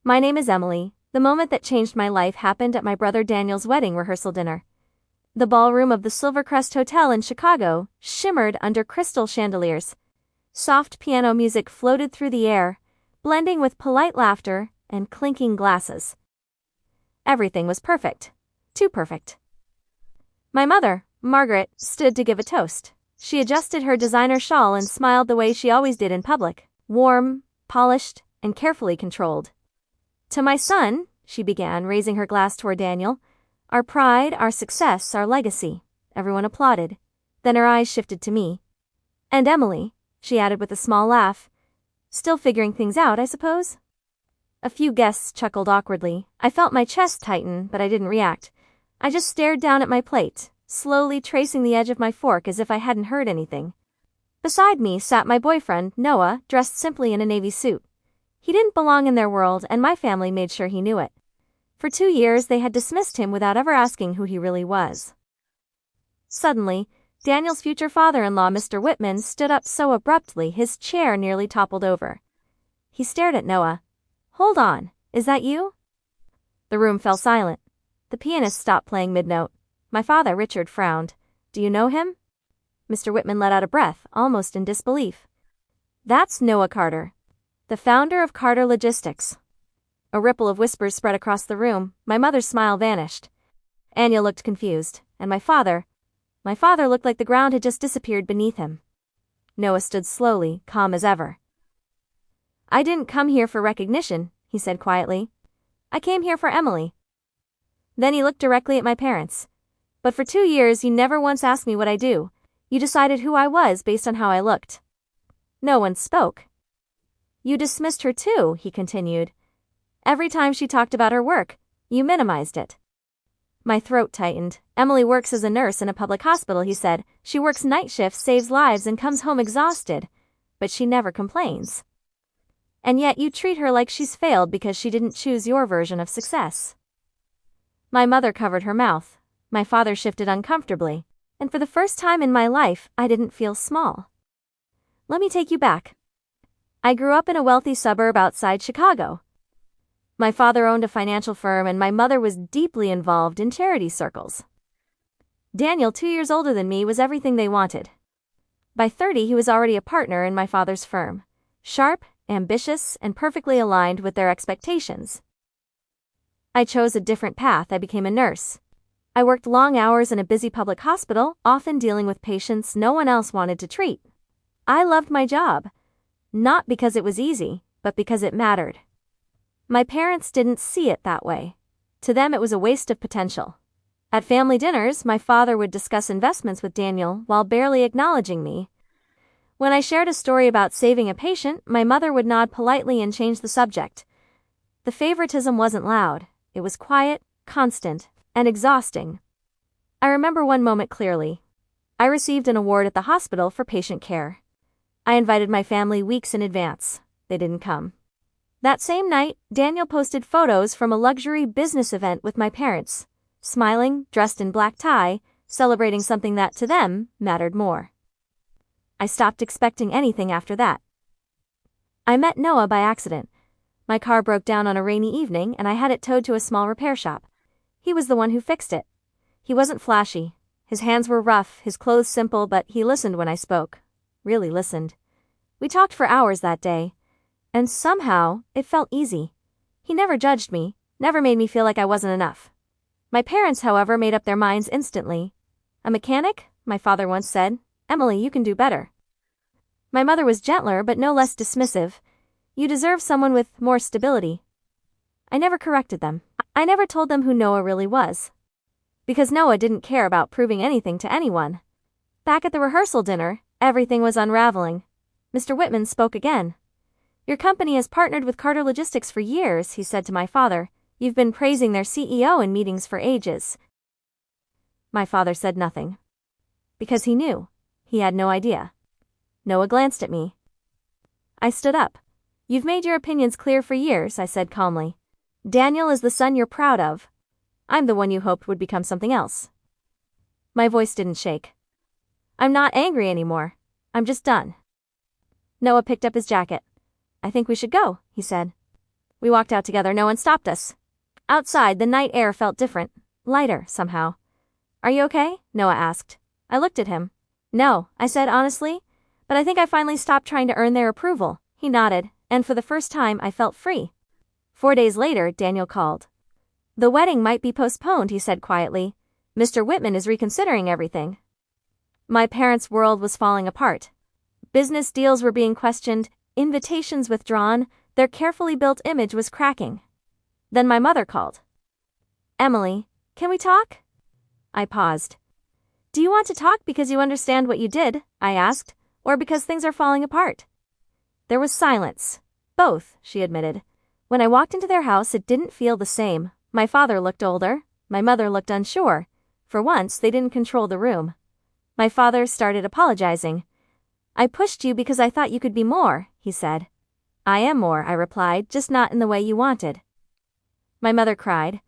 My name is Emily. The moment that changed my life happened at my brother Daniel's wedding rehearsal dinner. The ballroom of the Silvercrest Hotel in Chicago shimmered under crystal chandeliers. Soft piano music floated through the air, blending with polite laughter and clinking glasses. Everything was perfect. Too perfect. My mother, Margaret, stood to give a toast. She adjusted her designer shawl and smiled the way she always did in public, warm, polished, and carefully controlled. "To my son," she began, raising her glass toward Daniel, "our pride, our success, our legacy." Everyone applauded. Then her eyes shifted to me. "And Emily," she added with a small laugh. "Still figuring things out, I suppose?" A few guests chuckled awkwardly. I felt my chest tighten, but I didn't react. I just stared down at my plate, slowly tracing the edge of my fork as if I hadn't heard anything. Beside me sat my boyfriend, Noah, dressed simply in a navy suit. He didn't belong in their world, and my family made sure he knew it. For 2 years they had dismissed him without ever asking who he really was. Suddenly, Daniel's future father-in-law, Mr. Whitman, stood up so abruptly his chair nearly toppled over. He stared at Noah. "Hold on, is that you?" The room fell silent. The pianist stopped playing mid-note. My father, Richard, frowned. "Do you know him?" Mr. Whitman let out a breath, almost in disbelief. "That's Noah Carter, the founder of Carter Logistics." A ripple of whispers spread across the room. My mother's smile vanished. Anya looked confused, and my father looked like the ground had just disappeared beneath him. Noah stood slowly, calm as ever. "I didn't come here for recognition," he said quietly. "I came here for Emily." Then he looked directly at my parents. "But for 2 years you never once asked me what I do. You decided who I was based on how I looked." No one spoke. "You dismissed her too," he continued. "Every time she talked about her work, you minimized it." My throat tightened. "Emily works as a nurse in a public hospital," he said. "She works night shifts, saves lives, and comes home exhausted. But she never complains. And yet you treat her like she's failed because she didn't choose your version of success." My mother covered her mouth. My father shifted uncomfortably. And for the first time in my life, I didn't feel small. "Let me take you back. I grew up in a wealthy suburb outside Chicago. My father owned a financial firm and my mother was deeply involved in charity circles. Daniel, 2 years older than me, was everything they wanted. By 30, he was already a partner in my father's firm. Sharp, ambitious, and perfectly aligned with their expectations. I chose a different path. I became a nurse. I worked long hours in a busy public hospital, often dealing with patients no one else wanted to treat. I loved my job. Not because it was easy, but because it mattered. My parents didn't see it that way. To them it was a waste of potential. At family dinners, my father would discuss investments with Daniel while barely acknowledging me. When I shared a story about saving a patient, my mother would nod politely and change the subject. The favoritism wasn't loud. It was quiet, constant, and exhausting. I remember one moment clearly. I received an award at the hospital for patient care. I invited my family weeks in advance. They didn't come. That same night, Daniel posted photos from a luxury business event with my parents, smiling, dressed in black tie, celebrating something that to them mattered more. I stopped expecting anything after that. I met Noah by accident. My car broke down on a rainy evening and I had it towed to a small repair shop. He was the one who fixed it. He wasn't flashy. His hands were rough, his clothes simple, but he listened when I spoke. Really listened. We talked for hours that day. And somehow, it felt easy. He never judged me, never made me feel like I wasn't enough. My parents, however, made up their minds instantly. "A mechanic?" my father once said. "Emily, you can do better." My mother was gentler but no less dismissive. "You deserve someone with more stability." I never corrected them. I never told them who Noah really was. Because Noah didn't care about proving anything to anyone. Back at the rehearsal dinner, everything was unraveling. Mr. Whitman spoke again. "Your company has partnered with Carter Logistics for years," he said to my father. "You've been praising their CEO in meetings for ages." My father said nothing. Because he knew. He had no idea. Noah glanced at me. I stood up. "You've made your opinions clear for years," I said calmly. "Daniel is the son you're proud of. I'm the one you hoped would become something else." My voice didn't shake. "I'm not angry anymore. I'm just done." Noah picked up his jacket. "I think we should go," he said. We walked out together, no one stopped us. Outside, the night air felt different, lighter, somehow. Are you okay? Noah asked. I looked at him. No, I said honestly, but I think I finally stopped trying to earn their approval. He nodded, and for the first time I felt free. 4 days later, Daniel called. The wedding might be postponed, he said quietly. Mr. Whitman is reconsidering everything. My parents' world was falling apart. Business deals were being questioned, invitations withdrawn, their carefully built image was cracking. Then my mother called. Emily, can we talk? I paused. Do you want to talk because you understand what you did? I asked, or because things are falling apart? There was silence. Both, she admitted. When I walked into their house, it didn't feel the same. My father looked older. My mother looked unsure. For once, they didn't control the room. My father started apologizing. I pushed you because I thought you could be more, he said. I am more, I replied, just not in the way you wanted. My mother cried.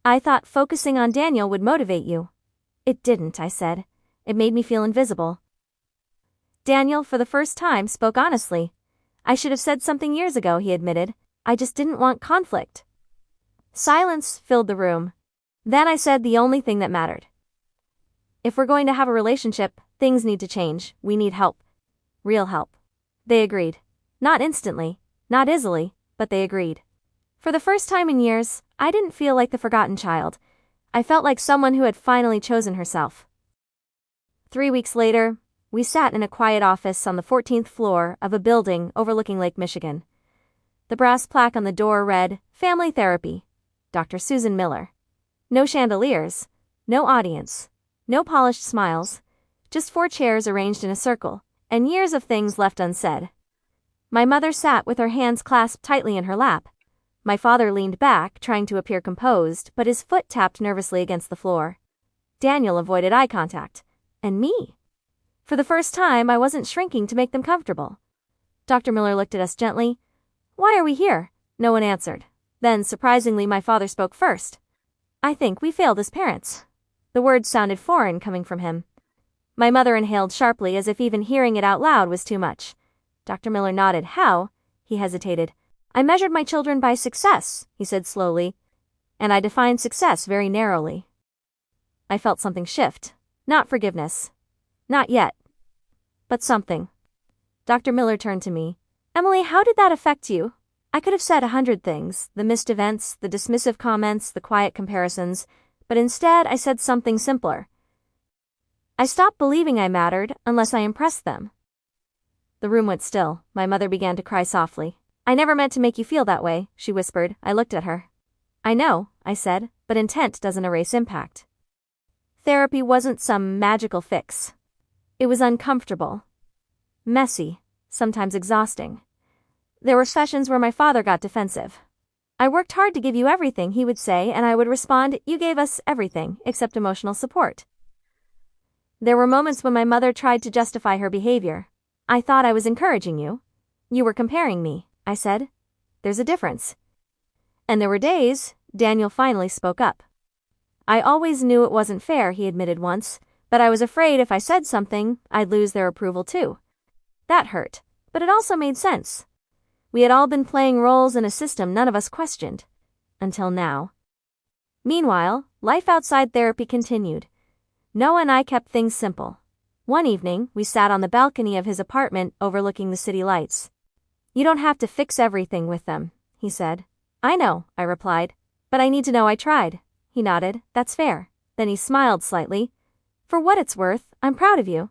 I thought focusing on Daniel would motivate you. It didn't, I said. It made me feel invisible. Daniel, for the first time, spoke honestly. I should have said something years ago, he admitted. I just didn't want conflict. Silence filled the room. Then I said the only thing that mattered. If we're going to have a relationship, things need to change. We need help. Real help. They agreed. Not instantly, not easily, but they agreed. For the first time in years, I didn't feel like the forgotten child. I felt like someone who had finally chosen herself. 3 weeks later, we sat in a quiet office on the 14th floor of a building overlooking Lake Michigan. The brass plaque on the door read, Family Therapy, Dr. Susan Miller. No chandeliers, no audience, no polished smiles, just 4 chairs arranged in a circle, and years of things left unsaid. My mother sat with her hands clasped tightly in her lap. My father leaned back, trying to appear composed, but his foot tapped nervously against the floor. Daniel avoided eye contact. And me. For the first time, I wasn't shrinking to make them comfortable. Dr. Miller looked at us gently. Why are we here? No one answered. Then, surprisingly, my father spoke first. I think we failed as parents. The words sounded foreign coming from him. My mother inhaled sharply as if even hearing it out loud was too much. Dr. Miller nodded. How? He hesitated. I measured my children by success, he said slowly. And I defined success very narrowly. I felt something shift. Not forgiveness. Not yet. But something. Dr. Miller turned to me. Emily, how did that affect you? I could have said 100 things, the missed events, the dismissive comments, the quiet comparisons, but instead I said something simpler. I stopped believing I mattered unless I impressed them. The room went still. My mother began to cry softly. I never meant to make you feel that way, she whispered. I looked at her. I know, I said, but intent doesn't erase impact. Therapy wasn't some magical fix. It was uncomfortable. Messy, sometimes exhausting. There were sessions where my father got defensive. I worked hard to give you everything, he would say, and I would respond, you gave us everything, except emotional support. There were moments when my mother tried to justify her behavior. I thought I was encouraging you. You were comparing me, I said. There's a difference. And there were days, Daniel finally spoke up. I always knew it wasn't fair, he admitted once, but I was afraid if I said something, I'd lose their approval too. That hurt, but it also made sense. We had all been playing roles in a system none of us questioned. Until now. Meanwhile, life outside therapy continued. Noah and I kept things simple. One evening, we sat on the balcony of his apartment overlooking the city lights. You don't have to fix everything with them, he said. I know, I replied, but I need to know I tried. He nodded. That's fair. Then he smiled slightly. For what it's worth, I'm proud of you.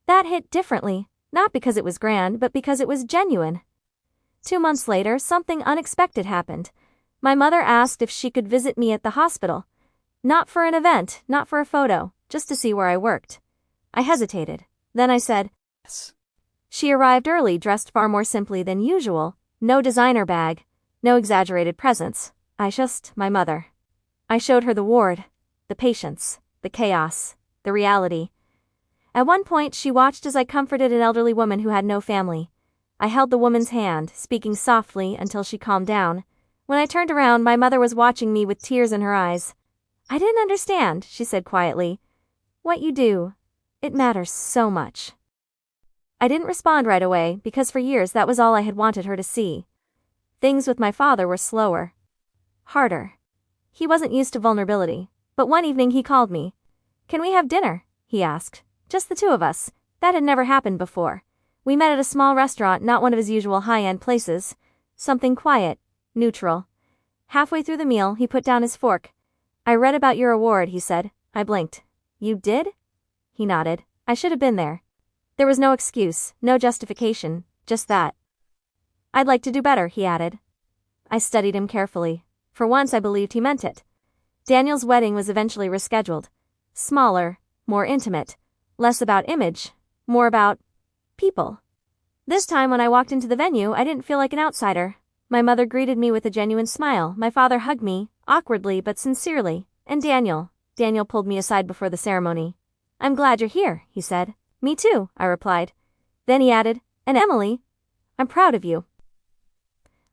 That hit differently, not because it was grand, but because it was genuine. 2 months later, something unexpected happened. My mother asked if she could visit me at the hospital. Not for an event, not for a photo, just to see where I worked. I hesitated. Then I said, yes. She arrived early, dressed far more simply than usual. No designer bag, no exaggerated presents. My mother. I showed her the ward, the patients, the chaos, the reality. At one point, she watched as I comforted an elderly woman who had no family. I held the woman's hand, speaking softly until she calmed down. When I turned around, my mother was watching me with tears in her eyes. I didn't understand, she said quietly. What you do, it matters so much. I didn't respond right away because for years that was all I had wanted her to see. Things with my father were slower. Harder. He wasn't used to vulnerability, but one evening he called me. "Can we have dinner?" he asked. Just the two of us. That had never happened before. We met at a small restaurant, not one of his usual high-end places. Something quiet, neutral. Halfway through the meal, he put down his fork. "I read about your award," he said. I blinked. "You did?" He nodded. "I should have been there." There was no excuse, no justification, just that. "I'd like to do better," he added. I studied him carefully. For once I believed he meant it. Daniel's wedding was eventually rescheduled. Smaller, more intimate. Less about image, more about people. This time when I walked into the venue, I didn't feel like an outsider. My mother greeted me with a genuine smile. My father hugged me, awkwardly but sincerely. And Daniel pulled me aside before the ceremony. "I'm glad you're here," he said. "Me too," I replied. Then he added, "And Emily, I'm proud of you."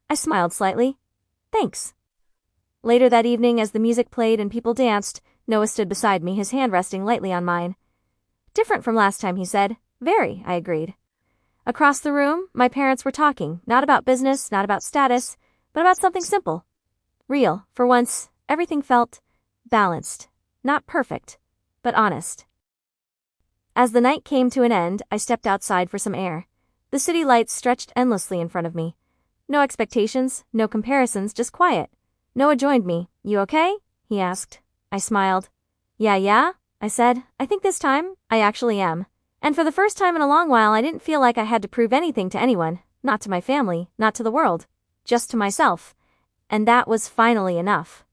I smiled slightly. "Thanks." Later that evening, as the music played and people danced, Noah stood beside me, his hand resting lightly on mine. "Different from last time," he said. "Very," I agreed. Across the room, my parents were talking, not about business, not about status, but about something simple. Real. For once, everything felt balanced. Not perfect, but honest. As the night came to an end, I stepped outside for some air. The city lights stretched endlessly in front of me. No expectations, no comparisons, just quiet. Noah joined me. "You okay?" he asked. I smiled. Yeah, I said. "I think this time, I actually am." And for the first time in a long while, I didn't feel like I had to prove anything to anyone. Not to my family, not to the world. Just to myself. And that was finally enough.